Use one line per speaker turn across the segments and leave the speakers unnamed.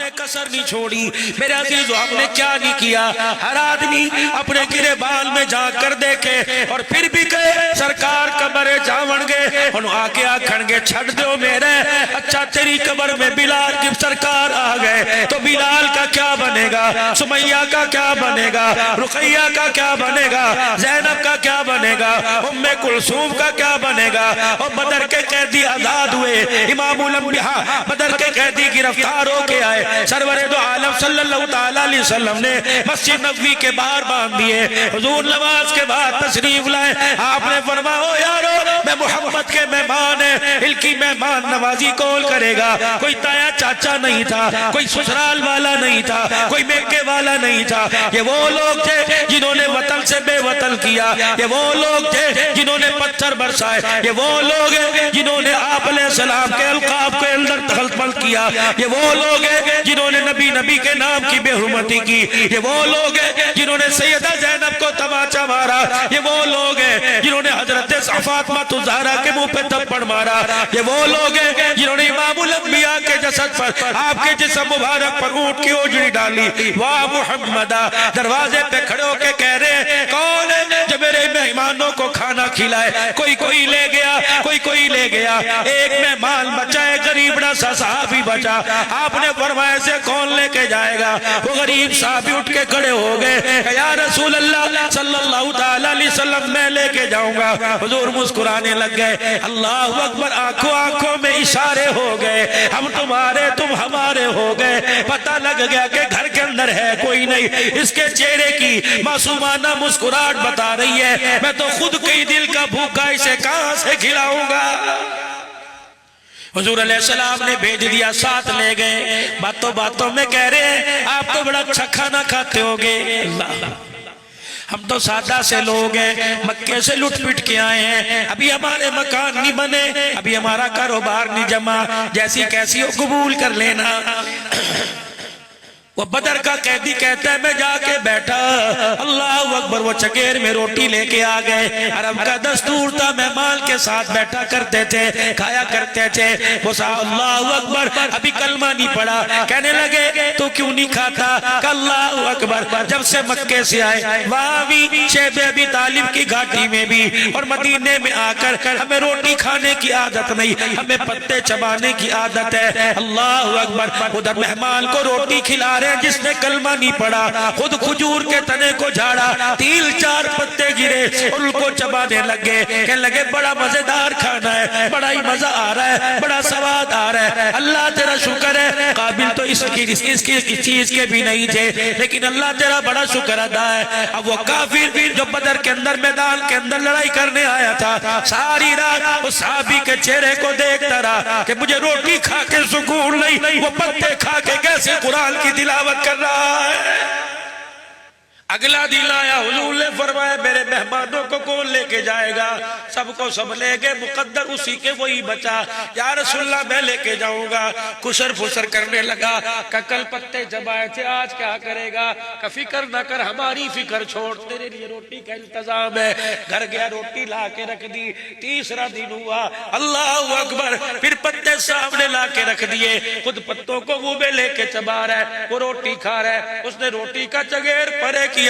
نے کسر نہیں چھوڑی میرے عزیزو، ہم نے کیا نہیں کیا. ہر آدمی اپنے گرے بال میں جا کر دیکھے اور پھر بھی کہے سرکار قبر جاون گے انہوں آگے آکھن گے چھڑ دیو میرے. اچھا تیری قبر میں بلال کی سرکار آ گئے تو بلال کا کیا بنے گا، سمیہ کا کیا بنے گا، رقیہ کا کیا بنے گا، زینب کا کیا بنے گا، ام کلثوم کا کیا بنے گا. اور بدر کے قیدی آزاد ہوئے، امام الانبیاء بدر کے قیدی گرفتار ہو کے آئے. سرور دو عالم صلی اللہ تعالیٰ علیہ وسلم نے مسجد نبوی کے باہر باندھ دیے. حضور نماز کے بعد تشریف لائے. آپ نے فرمایا یارو میں محمد کے مہمان ہیں، ان کی مہمان نوازی کون کرے گا. کوئی تایا چاچا نہیں تھا، کوئی سسرال والا نہیں تھا، کوئی میکے والا نہیں تھا. یہ وہ لوگ تھے جنہوں نے وطن سے بے وطن کیا. یہ وہ لوگ تھے جنہوں نے پتھر برسائے. یہ وہ لوگ ہیں جنہوں نے آپ علیہ السلام کے القاب کے اندر تخلفل کیا. یہ وہ لوگ ہیں جنہوں نے نبی کے نام کی بے حرمتی کی. یہ وہ لوگ ہیں جنہوں نے سیدہ زینب کو تماچا مارا. یہ وہ لوگ ہیں جنہوں نے حضرت فاطمہ الزہرا کے منہ پہ تھپڑ مارا. یہ وہ لوگ ہیں جنہوں نے امام الانبیاء کے جسد پر، آپ کے جسم مبارک پر اونٹ کی اوجڑی ڈالی. واہ محمدہ، دروازے پہ کھڑے ہو کے کہہ رہے ہیں کون ہے جو میرے مہمانوں کو کھانا کھلائے. کوئی لے گیا، کوئی لے گیا. ایک مہمان بچا ہے، غریب سا صحابی بچا. آپ نے فرمایا سے کون لے کے جائے گا. وہ غریب صحابی اٹھ کے کھڑے ہو گئے، یا رسول اللہ صلی اللہ تعالیٰ علیہ وسلم میں لے کے جاؤں گا. حضور مسکرانے لگ گئے. اللہ اکبر. آنکھوں میں اشارے ہو گئے، ہم تمہارے تم ہمارے ہو گئے. پتہ لگ گیا کہ گھر کے اندر ہے کوئی نہیں. اس کے چہرے کی معصومانہ مسکراہٹ بتا رہی ہے میں تو خود کئی دل کا بھوکا اسے کہاں سے کھلاؤں گا. حضور علیہ السلام نے بھیج دیا، ساتھ لے گئے. باتوں میں کہہ رہے ہیں آپ تو بڑا اچھا کھانا کھاتے ہوگے. اللہ، ہم تو سادہ سے لوگ ہیں، مکے سے لٹ پٹ کے آئے ہیں، ابھی ہمارے مکان نہیں بنے، ابھی ہمارا کاروبار نہیں جمع، جیسی کیسی ہو قبول کر لینا. وہ بدر کا قیدی کہتا ہے میں جا کے بیٹھا. اللہ اکبر. وہ چکیر میں روٹی لے کے آ گئے. عرب کا دستور تھا مہمان کے ساتھ بیٹھا کرتے تھے، کھایا کرتے تھے. وہ صاحب اللہ اکبر ابھی کلمہ نہیں پڑا. کہنے لگے تو کیوں نہیں کھاتا؟ کہ اللہ اکبر جب سے مکے سے آئے وہاں بھی شیب ابی طالب کی گھاٹی میں بھی اور مدینے میں آ کر ہمیں روٹی کھانے کی عادت نہیں، ہمیں پتے چبانے کی عادت ہے. اللہ اکبر. ادھر مہمان کو روٹی کھلا رہے جس نے کلمہ نہیں پڑا، خود کھجور کے تنے کو جھاڑا، 3-4 پتے گرے اور ان کو چبانے لگے. کہنے لگے بڑا مزیدار کھانا ہے، بڑا ہی مزہ آ رہا ہے، بڑا سواد آ رہا ہے. اللہ تیرا شکر ہے. قابل تو اس چیز کے بھی نہیں تھے لیکن اللہ تیرا بڑا شکر ادا ہے. اب وہ کافر جو بدر کے اندر میدان کے اندر لڑائی کرنے آیا تھا، ساری رات اس صحابی کے چہرے کو دیکھتا رہا کہ مجھے روٹی کھا کے سکون نہیں، وہ پتے کھا کے کیسے قرآن کی تلاوت کر رہا ہے. اگلا دن آیا، حضور نے فرمایا میرے مہمانوں کو کون لے کے جائے گا؟ سب کو سب لے گئے، مقدر اسی کے وہی بچا. یا رسول اللہ میں لے کے جاؤں گا. کسر پھسر کرنے لگا کہ کل پتے جبائے تھے آج کیا کرے گا؟ کہ فکر نہ کر، ہماری فکر چھوڑ، تیرے لیے روٹی کا انتظام ہے. گھر گیا، روٹی لا کے رکھ دی. تیسرا دن ہوا، اللہ اکبر، پھر پتے سامنے لا کے رکھ دیے. خود پتوں کو منہ میں لے کے چبا رہا ہے، وہ روٹی کھا رہا ہے. اس نے روٹی کا چگیر پرے کیا،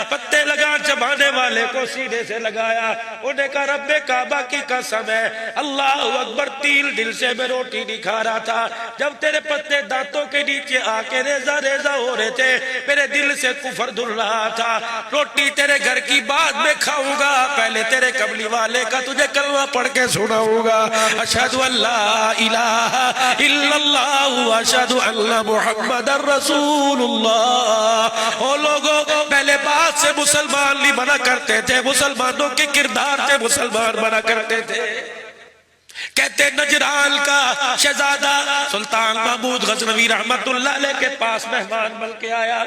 پتے لگا چبانے والے کو سینے سے لگایا. انہیں کہا رب کعبہ کی قسم ہے، اللہ اکبر 3 دن سے میں روٹی نہیں کھا رہا تھا. جب تیرے پتے دانتوں کے نیچے آ کے ریزہ ریزہ ہو رہے تھے میرے دل سے کفر دھل رہا تھا. روٹی تیرے گھر کی بعد میں کھاؤں گا، پہلے تیرے قبلی والے کا تجھے کلمہ پڑھ کے سناؤں گا. اشہد ان لا الہ الا اللہ اشہد ان محمد رسول اللہ. او لوگوں پہلے بات سے مسلمان نہیں بنا کرتے تھے، مسلمانوں کے کردار سے مسلمان بنا کرتے تھے. کہتے نجران کا شہزادہ سلطان محمود غزنوی رحمت اللہ علیہ کے پاس مہمان بن کے آیا.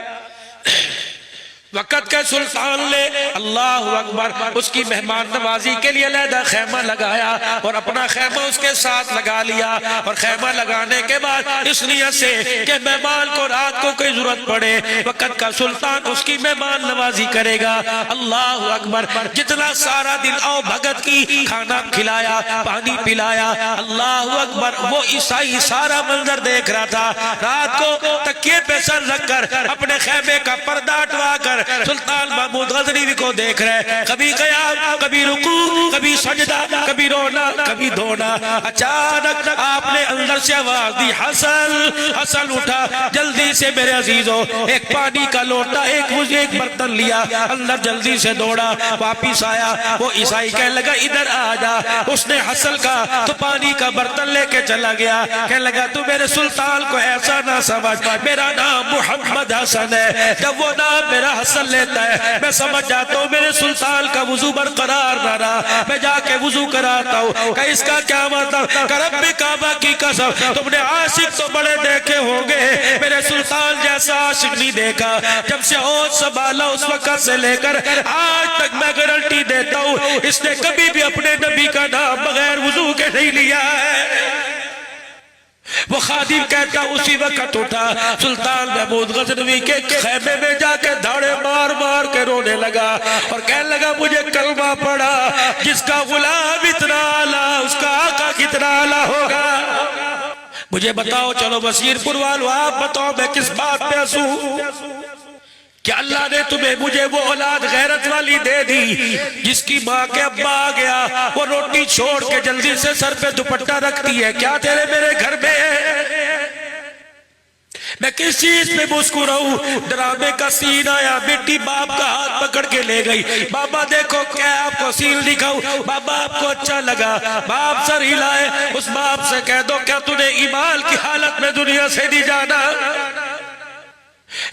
وقت کے سلطان نے اللہ اکبر اس کی مہمان نوازی کے لیے علیحدہ خیمہ لگایا اور اپنا خیمہ اس کے ساتھ لگا لیا، اور خیمہ لگانے کے بعد اس نیت سے کہ مہمان کو رات کو کوئی ضرورت پڑے وقت کا سلطان اس کی مہمان نوازی کرے گا۔ اللہ اکبر، جتنا سارا دن او بھگت کی کھانا کھلایا، پانی پلایا، اللہ اکبر، وہ عیسائی سارا منظر دیکھ رہا تھا۔ رات کو تکیے پہ سر رکھ کر اپنے خیمے کا پردہ ہٹوا کر سلطان محمود غزنوی کو دیکھ رہے، کبھی قیام، کبھی رکوع، کبھی سجدہ، کبھی رونا، کبھی دھونا۔ اچانک آپ نے اندر سے آواز دی، حسن، حسن اٹھا، جلدی سے میرے عزیزو، ایک پانی کا لوٹا، ایک برتن لیا، اندر جلدی سے دوڑا، واپس آیا۔ وہ عیسائی کہنے لگا ادھر آ جا۔ اس نے حسن کا تو پانی کا برتن لے کے چلا گیا، کہنے لگا تو میرے سلطان کو ایسا نہ سمجھ، میرا نام محمد حسن ہے۔ جب وہ نام میرا حسن لیتا ہے میں سمجھ جاتا ہوں میرے سلطان کا وضو برقرار نہ رہا، میں جا کے وضو کراتا ہوں۔ کہ اس کا کیا مطلب؟ کہ رب کعبہ کی قسم تم نے عاشق تو بڑے دیکھے ہوں گے، میرے سلطان جیسا عاشق نہیں دیکھا۔ جب سے ہوش سنبھالا اس وقت سے لے کر آج تک میں گارنٹی دیتا ہوں اس نے کبھی بھی اپنے نبی کا نام بغیر وضو کے نہیں لیا ہے۔ وہ خادم کہتا اسی وقت اٹھا، سلطان محمود غزنوی کے خیمے میں جا کے دھاڑے مار مار کے رونے لگا اور کہنے لگا مجھے کلمہ پڑھا، جس کا غلام اتنا اعلیٰ اس کا آقا کتنا اعلیٰ ہوگا۔ مجھے بتاؤ، چلو بصیر پور والو آپ بتاؤ میں کس بات پہ ہنسوں؟ کہ اللہ نے تمہیں مجھے وہ اولاد غیرت والی دے دی جس کی ماں کے ابا آ گیا وہ روٹی چھوڑ کے جلدی سے سر پہ دوپٹہ رکھتی ہے، کیا تیرے میرے گھر میں ہے؟ میں کس چیز پہ مسکرا ہوں؟ ڈرامے کا سین آیا، بیٹی باپ کا ہاتھ پکڑ کے لے گئی، بابا دیکھو کیا آپ کو سین دکھاؤں، بابا آپ کو اچھا لگا، باپ سر ہلائے، اس باپ سے کہہ دو کیا تُنے ایمان کی حالت میں دنیا سے نہیں جانا؟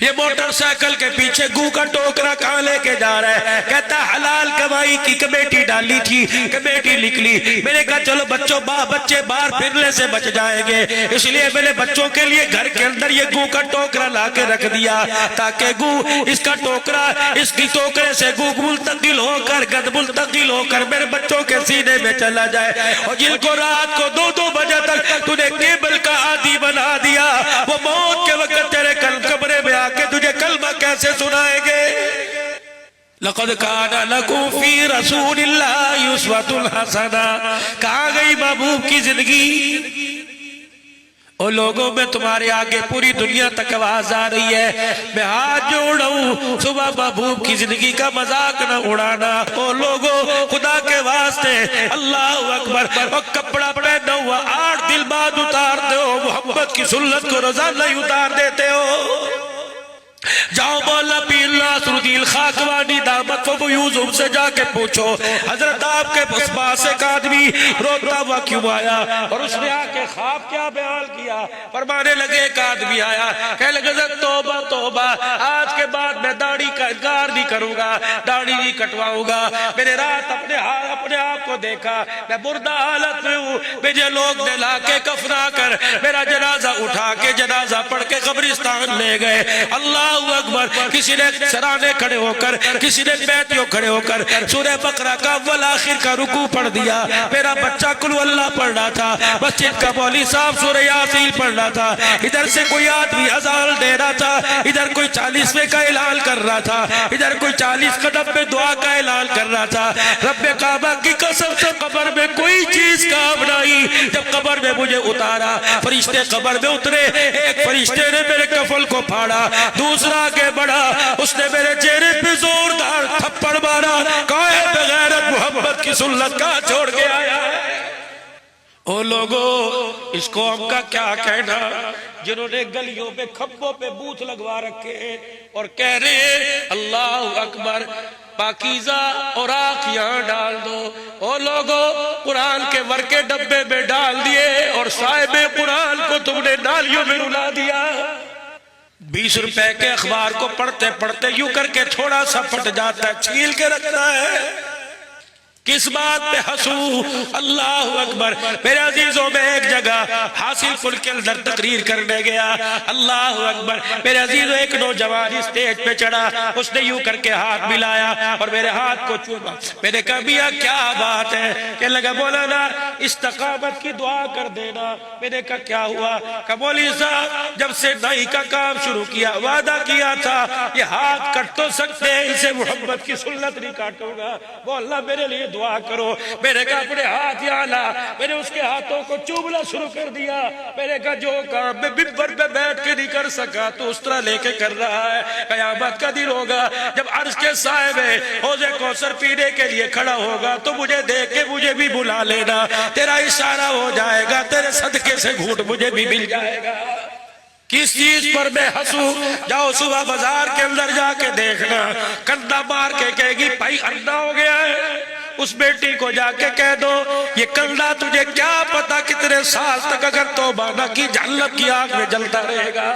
یہ موٹر سائیکل کے پیچھے گو کا ٹوکرا کہاں لے کے جا رہا ہے؟ کہتا حلال کمائی کی کمیٹی ڈالی تھی، کمیٹی نکلی، میں نے کہا چلو بچے باہر پھرنے سے بچ جائیں گے، اس لیے میں نے بچوں کے لیے گھر کے اندر یہ گو کا ٹوکرا لا کے رکھ دیا تاکہ گو اس کا ٹوکرا اس کی ٹوکرے سے گو منتقل ہو کر گد منتقل ہو کر میرے بچوں کے سینے میں چلا جائے، اور جن کو رات کو 2 بجے تک تو نے کیبل کا عادی بنا دیا وہ موت کے وقت تیرے کمرے میں آ کے تجھے کلمہ کیسے سنائیں گے؟ لَقَدْ كَانَ لَكُمْ فِي رَسُولِ اللَّهِ أُسْوَةٌ حَسَنَةٌ۔ کہاں گئی محبوب کی زندگی؟ اور لوگوں میں تمہارے آگے پوری دنیا تک آواز آ رہی ہے، میں ہاتھ جوڑ رہا ہوں صبح محبوب کی زندگی کا مذاق نہ اڑانا۔ اور لوگوں خدا کے واسطے اللہ اکبر، اور کپڑا پہنا ہوا 8 دن بعد اتارتے ہو، محمد کی سنت کو روزانہ ہی اتار دیتے ہو۔ جاؤ مولا پیر ناصرالدین خاکوانی دامت و بیوزم سے جا کے پوچھو حضرت آپ کے پاس ایک آدمی روتا ہوا کیوں آیا، اور اس نے آ کے خواب کیا بیان کیا؟ فرمانے لگے ایک آدمی آیا، کہنے لگے توبہ توبہ، آج کے بعد میں داڑھی کا انکار نہیں کروں گا، داڑھی نہیں کٹواؤں گا، میں نے رات اپنے آپ کو دیکھا میں مردہ حالت میں ہوں، مجھے لوگ نے لا کے کفنا کر میرا جنازہ اٹھا کے جنازہ پڑھ کے قبرستان لے گئے۔ اللہ اکبر، کسی نے سرانے کھڑے ہو کر، کسی نے بیتیوں کھڑے ہو کر سورہ بقرہ کا اول آخر کا رکوع پڑھ دیا، میرا بچہ قل اللہ پڑھ رہا تھا، مسجد کا مولوی صاحب سورہ یاسین پڑھ رہا تھا، ادھر سے کوئی آدمی اذان دے رہا تھا، ادھر کوئی 40ویں کا اعلان کر رہا تھا، ادھر کوئی 40 قدم پہ دعا کا اعلان کر رہا تھا۔ رب کعبہ کی قسم سے قبر میں کوئی چیز کام نہیں۔ جب قبر میں مجھے اتارا، فرشتے قبر میں اترے، ایک فرشتے نے میرے کفن کو پھاڑا، دوسرا آگے بڑھا، اس نے میرے چہرے پہ زوردار تھپڑ مارا، کہا بغیرت محمد کی سنت کا چھوڑ کے آیا ہے۔ او لوگوں، اس قوم کا کیا کہنا جنہوں نے گلیوں پہ کھمبوں پہ بوت لگوا رکھے اور کہہ رہے اللہ اکبر، پاکیزہ اور آنکھ یہاں ڈال دو۔ او لوگوں، قرآن کے ورقے ڈبے میں ڈال دیے اور صاحب قرآن کو تم نے نالیوں میں رلا دیا۔ 20 روپے کے اخبار کو پڑھتے پڑھتے یوں کر کے تھوڑا سا پھٹ جاتا ہے، چھیل کے رکھتا ہے۔ کس بات پہ ہنسوں؟ اللہ اکبر. میرے عزیزوں میں ایک جگہ حاصل کل کے اندر تقریر کرنے گیا. اللہ اکبر. میرے عزیزوں ایک نوجوان اسٹیج پہ چڑھا, اس نے یوں کر کے ہاتھ ملایا اور میرے ہاتھ کو چوما. میں نے کہا میاں کیا بات ہے؟ کہ لگا مولانا استقامت کی دعا کر دینا. میں نے کہا کیا ہوا؟ کہ مولوی صاحب جب سے نائی کا کام شروع کیا وعدہ کیا تھا یہ ہاتھ کٹ تو سکتے ہیں, اسے محمد کی سنت نہیں کاٹوں گا. وہ اللہ میرے لیے دعا کرو. میں نے کہا اپنے ہاتھ یہاں لا. میں نے اس کے ہاتھوں کو چومنا شروع کر دیا. میں نے کہا جو کام میں ممبر پہ بیٹھ کے نہیں کر سکا تو اس طرح لے کے کر رہا ہے. قیامت کا دن ہوگا جب عرش کے سائے میں حوض کوثر پینے کے لیے کھڑا ہوگا تو مجھے دیکھ کے مجھے بھی بلا لینا. تیرا اشارہ ہو جائے گا, تیرے صدقے سے گھونٹ مجھے بھی مل جائے گا. کس چیز پر میں ہنسوں؟ جاؤ صبح بازار کے اندر جا کے دیکھنا, کندھا مار کے کہے گی بھائی اندھا ہو گیا ہے. اس بیٹی کو جا کے کہہ دو یہ کندھا تجھے کیا پتا کتنے سال تک اگر توبہ نہ کی جہنم کی آگ میں جلتا رہے گا.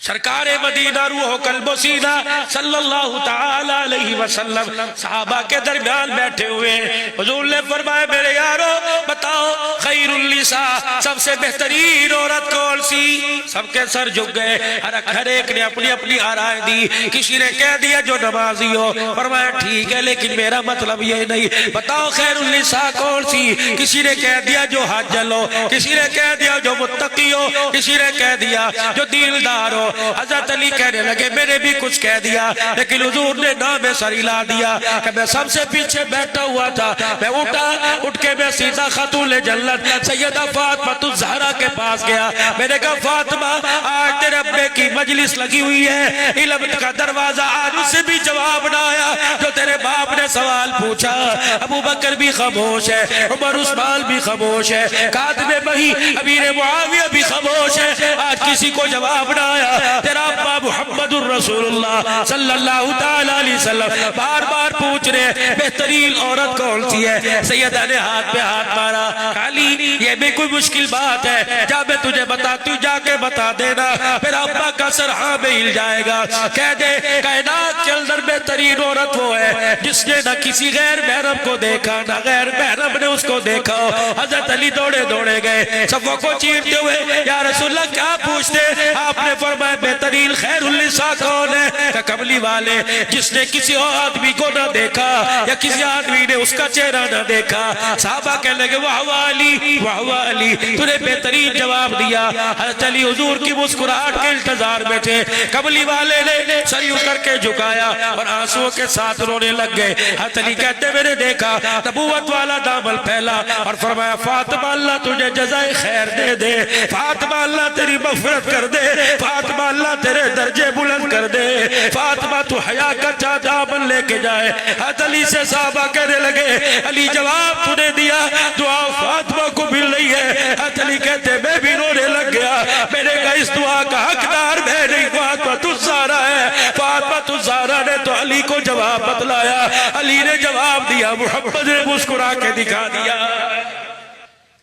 سرکار مدینہ روح قلب و سینہ صلی اللہ تعالی علیہ وسلم صحابہ کے درمیان بیٹھے ہوئے. حضور نے فرمایا میرے یارو بتاؤ خیر النساء سب سے بہترین عورت کون سی؟ سب کے سر جھک گئے, ہر ایک نے اپنی اپنی آرائیں دی. کسی نے کہہ دیا جو نمازی ہو. فرمایا ٹھیک ہے لیکن میرا مطلب یہ نہیں. بتاؤ خیر النساء کون سی؟ کسی نے کہہ دیا جو حاجل ہو, کسی نے کہہ دیا جو متقی ہو, کسی نے کہہ دیا جو دیندار ہو. حضرت علی کہنے لگے میں نے بھی کچھ کہہ دیا لیکن حضور نے نام سر ہلا دیا کہ میں سب سے پیچھے بیٹھا ہوا تھا. میں اٹھ کے میں سیدھا خاتون جنت سیدہ فاطمہ الزہرا کے پاس گیا. میں نے کہا فاطمہ آج تیرے ابے کی مجلس لگی ہوئی ہے, علم کا دروازہ آج اس سے بھی جواب نہ آیا جو تیرے باپ نے سوال پوچھا. ابو بکر بھی خاموش ہے, عمر عثمان بھی خاموش ہے, کاتب وحی امیر معاویہ بھی خاموش ہے. آج کسی کو جواب نہ آیا. تیرا ابا محمد الرسول اللہ صلی اللہ تعالی علیہ وسلم بار بار پوچھ رہے بہترین عورت کون سی ہے. سیدہ نے ہاتھ پہ ہاتھ مارا. علی یہ بھی کوئی مشکل بات ہے, جا میں تجھے بتاتی ہوں, جا کے بتا دینا. میرا ابا کا سر ہاں میں ہل جائے گا. کہہ دے کائنات کے اندر بہترین عورت وہ ہے جس نے نہ کسی غیر محرم کو دیکھا نہ غیر محرم نے اس کو دیکھا. حضرت علی دوڑے دوڑے گئے صفوں کو چیرتے ہوئے یا رسول اللہ کیا پوچھتے؟ آپ نے فرمایا بہترین خیر النساء کون ہے؟ کہ کملی والے جس نے کسی اور آدمی کو نہ دیکھا یا کسی آدمی نے اس کا چہرہ نہ دیکھا. صحابہ کہنے لگے واہ علی واہ علی, تو نے بہترین جواب دیا. حضرت علی حضور کی مسکراہٹ کے انتظار میں تھے. کملی والے نے سر یوں کر کے جھکایا اور آنسوؤں کے ساتھ رونے لگ گئے. حضرت علی کہتے میں نے دیکھا نبوت والا دامن پھیلا اور فرمایا فاطمہ اللہ تجھے جزائے خیر دے دے, فاطمہ اللہ تیری مغفرت کر دے, فاطمہ اللہ تیرے درجے بلند کر دے, فاطمہ تو حیا کا دامن لے کے جائے. حضرت علی سے صحابہ کہنے لگے علی جواب تو نے دیا, دعا فاطمہ کو مل رہی ہے. حضرت علی کہتے میں بھی رونے لگ گیا. میں نے کہا اس دعا کا حقدار میں نہیں, فاطمہ الزہرا ہے. فاطمہ الزہرا نے تو علی کو جواب بتلایا. علی نے جواب دیا, محمد نے مسکرا کے دکھا دیا.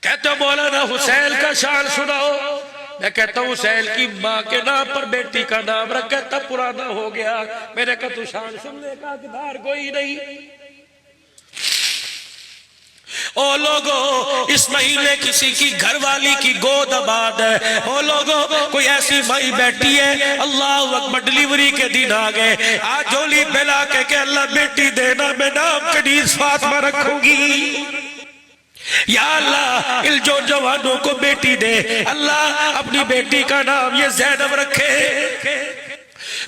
کہتے مولانا حسین کا شان سناؤ. میں کہتا ہوں حسین کی ماں کے نام پر بیٹی کا نام رکھ, کہتا پرانا ہو گیا. میں نے کہا تو شان سننے کا حقدار کوئی نہیں. او لوگو اس مہینے کسی کی گھر والی کی گود آباد ہے. او لوگو کوئی ایسی مائی بیٹھی ہے اللہ اکبر ڈیلیوری کے دن آگئے, آج جولی پھیلا کے کہ اللہ بیٹی دینا, میں نام کنیز فاطمہ رکھوں گی. یا اللہ ان جوانوں کو بیٹی دے, اللہ اپنی بیٹی کا نام یہ زینب رکھے.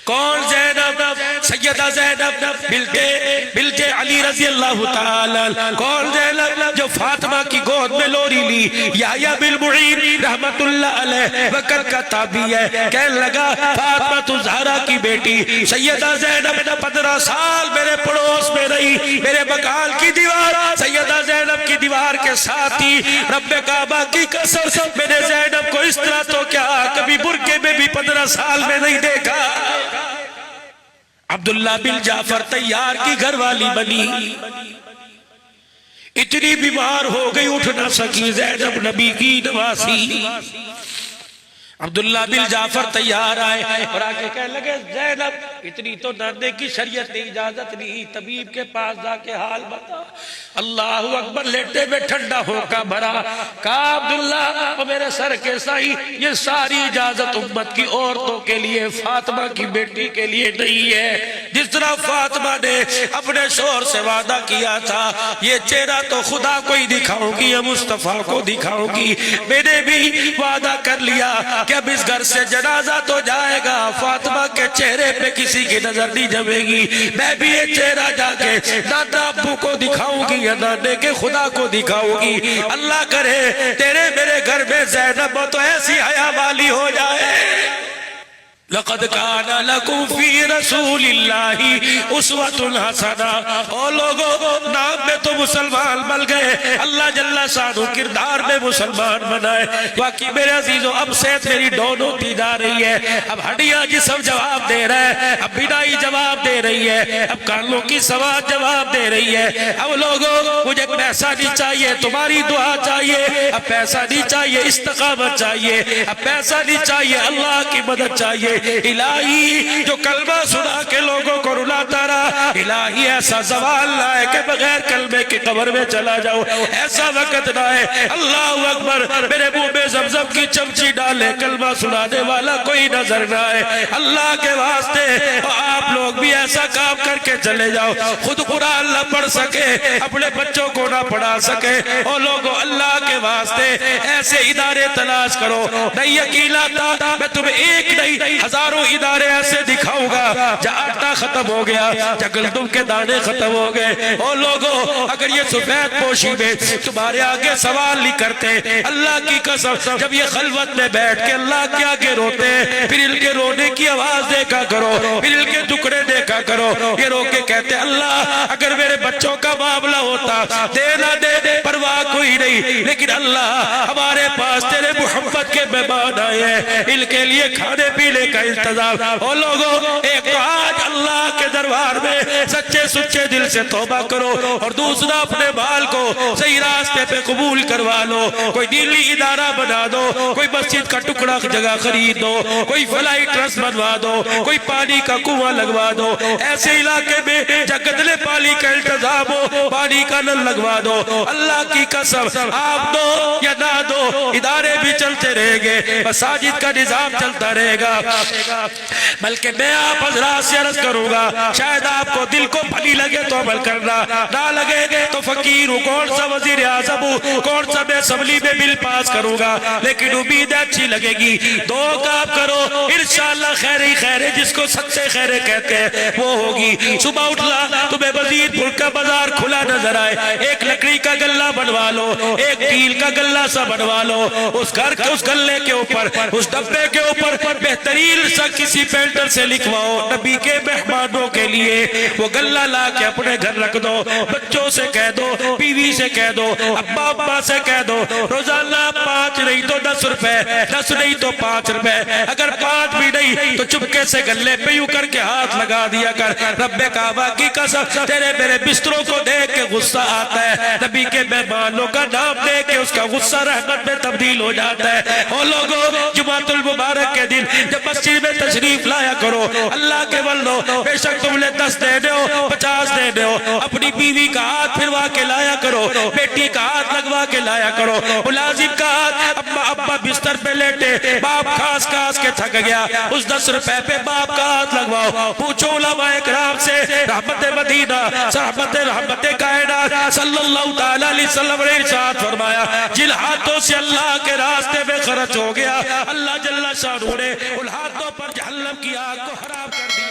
کون زینب؟ سیدہ زینب بنت علی رضی اللہ تعالی. کون زینب؟ جو فاطمہ کی گود میں لوری لی. یحییٰ بن معین رحمت اللہ علیہ بکر کا تابعی ہے, کہنے لگا فاطمہ الزہرا کی بیٹی سیدہ زینب 15 سال میرے پڑوس میں رہی. میرے مکان کی دیوار سیدہ زینب کی دیوار کے ساتھ ہی. رب کعبہ کی قسم میں نے زینب کو اس طرح تو کیا کبھی برقعے میں بھی 15 سال میں نہیں دیکھا. عبداللہ بن جعفر طیار کی گھر والی بنی, اتنی بیمار ہو گئی اٹھ نہ سکی. زینب نبی کی نواسی. عبداللہ بن جعفر تیار آئے اور آگے کہنے لگے زینب اتنی تو نردے کی شریعت نے اجازت نہیں، طبیب کے پاس جا کے حال بتا۔ اللہ اکبر، لیٹے میں ٹھنڈا ہو کا بھرا، کہا عبداللہ میرے سر کے سائی، یہ ساری اجازت امت کی عورتوں کے لیے، فاطمہ کی بیٹی کے لیے نہیں ہے۔ جس طرح فاطمہ نے اپنے شوہر سے وعدہ کیا تھا یہ چہرہ تو خدا کو ہی دکھاؤں گی یا مصطفیٰ کو دکھاؤں گی، میں نے بھی وعدہ کر لیا کہ اب اس گھر سے جنازہ تو جائے گا، فاطمہ کے چہرے پہ کسی کی نظر نہیں جمے گی، میں بھی یہ چہرہ جا کے دادا ابو کو دکھاؤں گی یا نانے کے خدا کو دکھاؤں گی۔ اللہ کرے تیرے میرے گھر میں زینب تو ایسی حیا والی ہو جائے۔ لقد کان لکم فی رسول اللہ اسوۃ حسنہ، او لوگوں نام میں تو مسلمان بن گئے، اللہ جل شانہ کردار میں مسلمان بنائے۔ واقعی میرے عزیزو اب صحت میری ڈون ہوتی جا رہی ہے، اب ہڈیاں جسم جواب دے رہا ہے، اب بینائی جواب دے رہی ہے، اب کانوں کی سماعت جواب دے رہی ہے۔ اب لوگوں مجھے پیسہ نہیں چاہیے، تمہاری دعا چاہیے، اب پیسہ نہیں چاہیے، استقامت چاہیے، اب پیسہ نہیں چاہیے، اللہ کی مدد چاہیے۔ الہی جو کلمہ سنا کے لوگوں کو رلاتا رہا، الہی ایسا زوال نہ ہے کہ بغیر کلمے کی قبر میں چلا جاؤ، ایسا وقت نہ ہے اللہ اکبر میرے منہ میں زمزم کی چمچی ڈالے کلمہ سنانے والا کوئی نظر نہ ہے۔ اللہ کے واسطے آپ لوگ بھی ایسا کام کر کے چلے جاؤ، خود قرآن نہ پڑھ سکے، اپنے بچوں کو نہ پڑھا سکے، اور لوگوں اللہ کے واسطے ایسے ادارے تلاش کرو۔ نہیں یقین آتا میں تمہیں ایک نہیں ہزاروں ادارے ایسے دکھاؤں گا جہاں آٹا ختم ہو گیا، جہاں گندم کے دانے ختم ہو گئے۔ اور لوگوں اگر یہ سفید پوشی میں تمہارے آگے سوال نہیں کرتے، اللہ کی قسم جب یہ خلوت میں بیٹھ کے اللہ کے آگے روتے پھر ان کے رونے کی آواز دیکھا کرو، پھر ان کے ٹکڑے دیکھا کرو، یہ رو کے کہتے اللہ اگر میرے بچوں کا معاملہ ہوتا دے نہ دے پرواہ کوئی نہیں، لیکن اللہ ہمارے پاس تیرے محبت کے مہمان آئے ہیں، ان کے لیے کھانے پینے کا انتظام۔ اور لوگوں ایک تو آج اللہ کے دربار میں سچے سچے دل سے توبہ کرو، اور دوسرا اپنے مال کو صحیح راستے پہ قبول کروا لو، کوئی دینی ادارہ بنا دو، کوئی مسجد کا ٹکڑا جگہ خرید دو، کوئی فلائی ٹرسٹ بنوا دو، کوئی پانی کا کنواں لگوا دو، ایسے علاقے میں جہاں گندلے پانی کا انتظام ہو پانی کا نل لگوا دو۔ اللہ کی قسم آپ دو یا نہ دو ادارے بھی چلتے رہیں گے، مساجد کا نظام چلتا رہے گا، بلکہ میں آپ حضرات سے عرض کروں گا شاید آپ کو دل کو پھلی لگے تو عمل کرنا، نہ لگے تو فقیر ہوں، کون سا وزیر اعظم ہوں، کون سا میں اسمبلی میں بل پاس کروں گا، لیکن امید اچھی لگے گی۔ دو کام کرو انشاءاللہ خیر ہی خیر ہے، جس کو سچے خیرے کہتے ہیں وہ ہوگی۔ صبح اٹھلا تمہیں وزیر پور کا بازار کھلا نظر آئے، ایک لکڑی کا گلہ بنوا لو، ایک ٹیل کا گلہ سا بنوا لو، اس گھر کے اس گلے کے اوپر اس ڈبے کے اوپر بہترین سا کسی پینٹر سے لکھواؤ نبی کے مہمانوں کے لیے، وہ گلہ لا کے اپنے گھر رکھ دو، بچوں سے کہہ دو، بیوی سے کہہ دو، ابا ابا سے کہہ دو روزانہ 5 نہیں تو 10 روپے، 10 نہیں تو 5 روپے، اگر 5 بھی نہیں تو چپکے سے گلے پہ یوں کر کے ہاتھ لگا دیا کر۔ رب کعبہ کی قسم تیرے میرے بستروں کو دیکھ کے غصہ آتا ہے، نبی کے مہمانوں کا نام دیکھ کے اس کا غصہ رحمت میں تبدیل ہو جاتا ہے۔ اور لوگوں جمعۃ المبارک کے دن جب مسجد میں تشریف لایا کرو، اللہ کے بندو بے شک تم نے 10 دینے ہو 50 دینے ہو، اپنی بیوی کا ہاتھ پھروا کے لایا کرو، بیٹی کا ہاتھ لگوا کے لایا کرو، ملازم کا ہاتھ، ابا بستر پہ لیٹے باپ کھاس کھاس کے تھک گیا، اس 10 روپے پہ باپ کا ہاتھ لگواؤ۔ پوچھو علماء اکرام سے، رحمت مدینہ صحبت رحمت کائنات صلی اللہ تعالیٰ علیہ وسلم نے ارشاد فرمایا جن ہاتھوں سے اللہ کے راستے میں خرچ ہو گیا اللہ جل شانہ نے ان ہاتھوں پر جہنم کی آگ کو حرام کر دیا۔